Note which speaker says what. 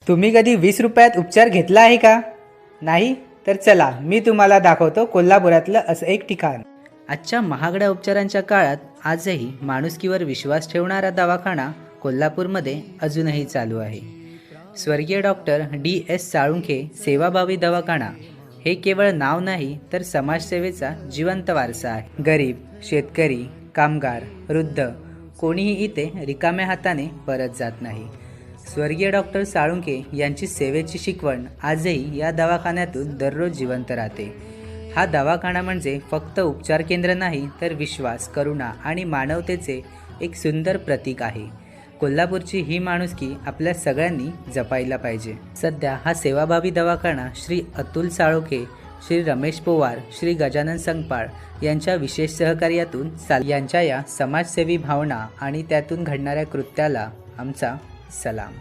Speaker 1: तुम्ही कधी 20 रुपयात उपचार घेतला आहे का? नाही तर चला मी तुम्हाला दाखवतो कोल्हापुरातलं असं एक ठिकाण. आजच्या महागड्या उपचारांच्या काळात आजही माणुसकीवर विश्वास ठेवणारा दवाखाना कोल्हापूरमध्ये अजूनही चालू आहे. स्वर्गीय डॉक्टर DS साळुंखे सेवाभावी दवाखाना हे केवळ नाव नाही तर समाजसेवेचा जिवंत वारसा आहे. गरीब, शेतकरी, कामगार, वृद्ध कोणीही इथे रिकाम्या हाताने परत जात नाही. स्वर्गीय डॉक्टर साळुंखे यांची सेवेची शिकवण आजही या दवाखान्यातून दररोज जिवंत राहते. हा दवाखाना म्हणजे फक्त उपचार केंद्र नाही तर विश्वास, करुणा आणि मानवतेचे एक सुंदर प्रतीक आहे. कोल्हापूरची ही माणुसकी आपल्या सगळ्यांनी जपायला पाहिजे. सध्या हा सेवाभावी दवाखाना श्री अतुल साळुंखे, श्री रमेश पोवार, श्री गजानन संगपाळ यांच्या विशेष सहकार्यातून यांच्या या समाजसेवी भावना आणि त्यातून घडणाऱ्या कृत्याला आमचा सलाम.